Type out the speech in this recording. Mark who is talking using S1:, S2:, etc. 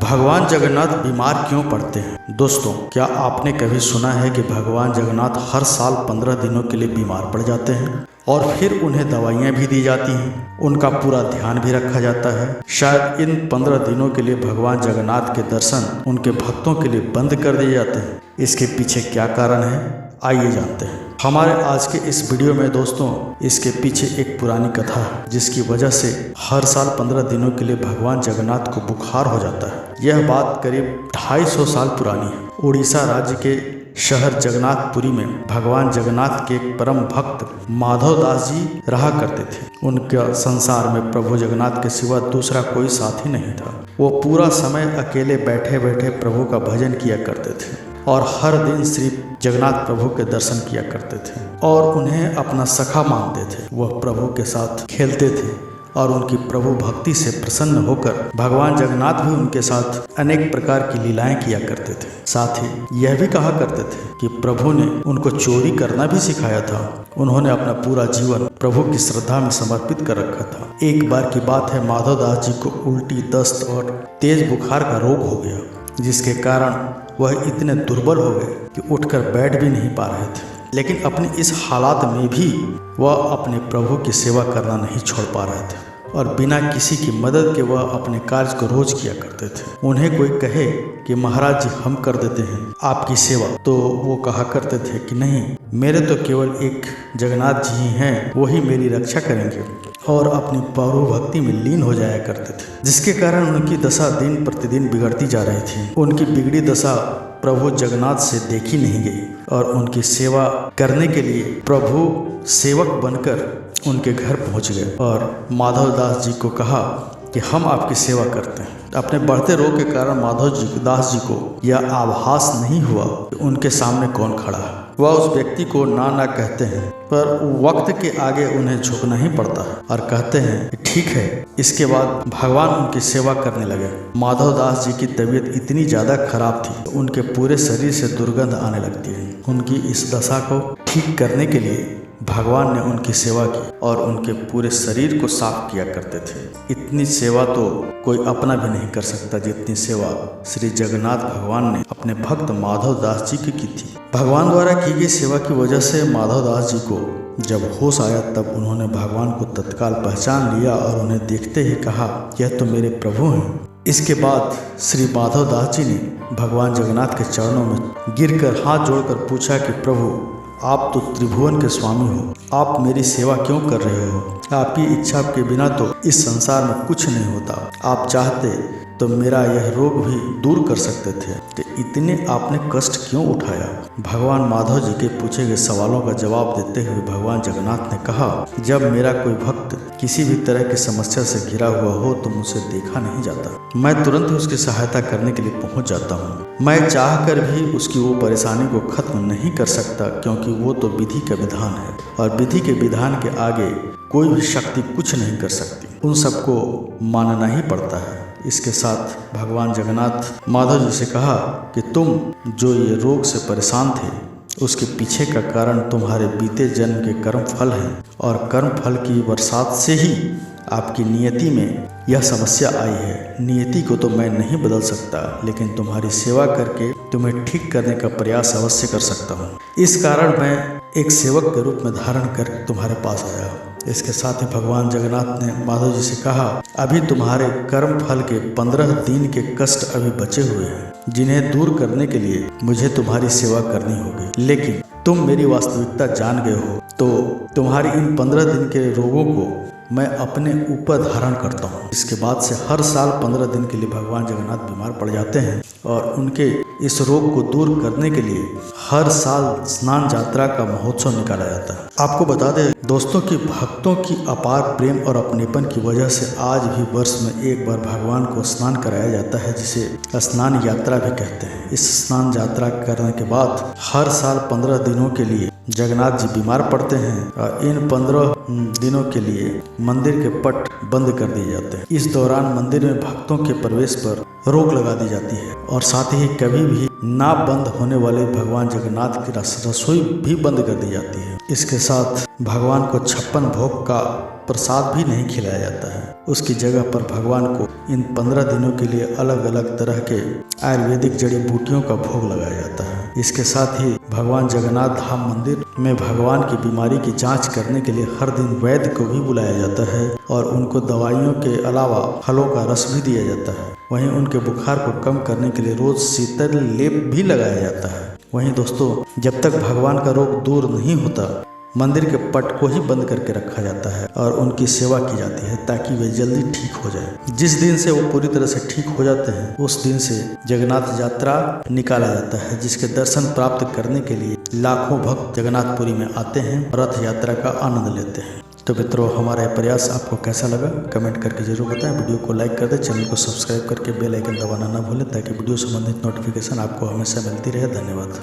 S1: भगवान जगन्नाथ बीमार क्यों पड़ते हैं? दोस्तों, क्या आपने कभी सुना है कि भगवान जगन्नाथ हर साल 15 दिनों के लिए बीमार पड़ जाते हैं और फिर उन्हें दवाइयाँ भी दी जाती हैं, उनका पूरा ध्यान भी रखा जाता है। शायद इन 15 दिनों के लिए भगवान जगन्नाथ के दर्शन उनके भक्तों के लिए बंद कर दिए जाते हैं। इसके पीछे क्या कारण है, आइए जानते हैं। हमारे आज के इस वीडियो में दोस्तों, इसके पीछे एक पुरानी कथा है जिसकी वजह से हर साल 15 दिनों के लिए भगवान जगन्नाथ को बुखार हो जाता है। यह बात करीब 250 साल पुरानी है। उड़ीसा राज्य के शहर जगन्नाथपुरी में भगवान जगन्नाथ के एक परम भक्त माधव दास जी रहा करते थे। उनका संसार में प्रभु जगन्नाथ के सिवा दूसरा कोई साथी नहीं था। वो पूरा समय अकेले बैठे बैठे प्रभु का भजन किया करते थे और हर दिन श्री जगन्नाथ प्रभु के दर्शन किया करते थे और उन्हें अपना सखा मानते थे। वह प्रभु के साथ खेलते थे और उनकी प्रभु भक्ति से प्रसन्न होकर भगवान जगन्नाथ भी उनके साथ अनेक प्रकार की लीलाएं किया करते थे। साथ ही यह भी कहा करते थे कि प्रभु ने उनको चोरी करना भी सिखाया था। उन्होंने अपना पूरा जीवन प्रभु की श्रद्धा में समर्पित कर रखा था। एक बार की बात है, माधव दास जी को उल्टी, दस्त और तेज बुखार का रोग हो गया, जिसके कारण वह इतने दुर्बल हो गए कि उठकर बैठ भी नहीं पा रहे थे। लेकिन अपनी इस हालात में भी वह अपने प्रभु की सेवा करना नहीं छोड़ पा रहे थे और बिना किसी की मदद के वह अपने कार्य को रोज किया करते थे। उन्हें कोई कहे कि महाराज जी, हम कर देते हैं आपकी सेवा, तो वो कहा करते थे कि नहीं, मेरे तो केवल एक जगन्नाथ जी ही हैं, वो ही मेरी रक्षा करेंगे, और अपनी प्रभु भक्ति में लीन हो जाया करते थे, जिसके कारण उनकी दशा दिन प्रतिदिन बिगड़ती जा रही थी। उनकी बिगड़ी दशा प्रभु जगन्नाथ से देखी नहीं गई और उनकी सेवा करने के लिए प्रभु सेवक बनकर उनके घर पहुंच गए और माधव दास जी को कहा कि हम आपकी सेवा करते हैं। अपने बढ़ते रोग के कारण माधव दास जी को यह आभास नहीं हुआ कि उनके सामने कौन खड़ा है। वह उस व्यक्ति को ना कहते हैं, पर वक्त के आगे उन्हें झुकना ही पड़ता है और कहते हैं कि ठीक है। इसके बाद भगवान उनकी सेवा करने लगे। माधव दास जी की तबीयत इतनी ज़्यादा खराब थी, उनके पूरे शरीर से दुर्गंध आने लगती है। उनकी इस दशा को ठीक करने के लिए भगवान ने उनकी सेवा की और उनके पूरे शरीर को साफ किया करते थे। इतनी सेवा तो कोई अपना भी नहीं कर सकता जितनी सेवा श्री जगन्नाथ भगवान ने अपने भक्त माधव दास जी की थी। भगवान द्वारा की गई सेवा की वजह से माधव दास जी को जब होश आया, तब उन्होंने भगवान को तत्काल पहचान लिया और उन्हें देखते ही कहा, यह तो मेरे प्रभु हैं। इसके बाद श्री माधव दास जी ने भगवान जगन्नाथ के चरणों में गिरकर हाथ जोड़कर पूछा कि प्रभु, आप तो त्रिभुवन के स्वामी हो, आप मेरी सेवा क्यों कर रहे हो? आपकी इच्छा के बिना तो इस संसार में कुछ नहीं होता। आप चाहते तो मेरा यह रोग भी दूर कर सकते थे, तो इतने आपने कष्ट क्यों उठाया? भगवान माधव जी के पूछे गए सवालों का जवाब देते हुए भगवान जगन्नाथ ने कहा, जब मेरा कोई भक्त किसी भी तरह की समस्या से घिरा हुआ हो तो मुझसे देखा नहीं जाता। मैं तुरंत उसकी सहायता करने के लिए पहुंच जाता हूँ। मैं चाहकर भी उसकी वो परेशानी को खत्म नहीं कर सकता, क्योंकि वो तो विधि का विधान है और विधि के विधान के आगे कोई भी शक्ति कुछ नहीं कर सकती। उन सबको मानना ही पड़ता है। इसके साथ भगवान जगन्नाथ माधव जी से कहा कि तुम जो ये रोग से परेशान थे, उसके पीछे का कारण तुम्हारे बीते जन्म के कर्म फल हैं और कर्म फल की बरसात से ही आपकी नियति में यह समस्या आई है। नियति को तो मैं नहीं बदल सकता, लेकिन तुम्हारी सेवा करके तुम्हें ठीक करने का प्रयास अवश्य कर सकता हूँ। इस कारण मैं एक सेवक के रूप में धारण कर तुम्हारे पास आया हूँ। इसके साथ ही भगवान जगन्नाथ ने माधव जी से कहा, अभी तुम्हारे कर्म फल के 15 दिन के कष्ट अभी बचे हुए हैं, जिन्हें दूर करने के लिए मुझे तुम्हारी सेवा करनी होगी। लेकिन तुम मेरी वास्तविकता जान गए हो, तो तुम्हारी इन 15 दिन के रोगों को मैं अपने ऊपर धारण करता हूँ। इसके बाद से हर साल 15 दिन के लिए भगवान जगन्नाथ बीमार पड़ जाते हैं और उनके इस रोग को दूर करने के लिए हर साल स्नान यात्रा का महोत्सव निकाला जाता है। आपको बता दें दोस्तों कि भक्तों की अपार प्रेम और अपनेपन की वजह से आज भी वर्ष में एक बार भगवान को स्नान कराया जाता है, जिसे स्नान यात्रा भी कहते हैं। इस स्नान यात्रा करने के बाद हर साल 15 दिनों के लिए जगन्नाथ जी बीमार पड़ते हैं और इन 15 दिनों के लिए मंदिर के पट बंद कर दिए जाते हैं। इस दौरान मंदिर में भक्तों के प्रवेश पर रोक लगा दी जाती है और साथ ही कभी भी ना बंद होने वाले भगवान जगन्नाथ की रसोई भी बंद कर दी जाती है। इसके साथ भगवान को 56 भोग का प्रसाद भी नहीं खिलाया जाता है। उसकी जगह पर भगवान को इन 15 दिनों के लिए अलग अलग तरह के आयुर्वेदिक जड़ी बूटियों का भोग लगाया जाता है। इसके साथ ही भगवान जगन्नाथ धाम मंदिर में भगवान की बीमारी की जांच करने के लिए हर दिन वैद्य को भी बुलाया जाता है और उनको दवाइयों के अलावा फलों का रस भी दिया जाता है। वहीं उनके बुखार को कम करने के लिए रोज शीतल लेप भी लगाया जाता है। वहीं दोस्तों, जब तक भगवान का रोग दूर नहीं होता, मंदिर के पट को ही बंद करके रखा जाता है और उनकी सेवा की जाती है ताकि वे जल्दी ठीक हो जाए। जिस दिन से वो पूरी तरह से ठीक हो जाते हैं उस दिन से जगन्नाथ यात्रा निकाला जाता है, जिसके दर्शन प्राप्त करने के लिए लाखों भक्त जगन्नाथपुरी में आते हैं, रथ यात्रा का आनंद लेते हैं। तो मित्रों, हमारा यह प्रयास आपको कैसा लगा कमेंट करके जरूर बताएं। वीडियो को लाइक कर दें, चैनल को सब्सक्राइब करके बेल आइकन दबाना ना भूलें ताकि वीडियो संबंधित नोटिफिकेशन आपको हमेशा मिलती रहे। धन्यवाद।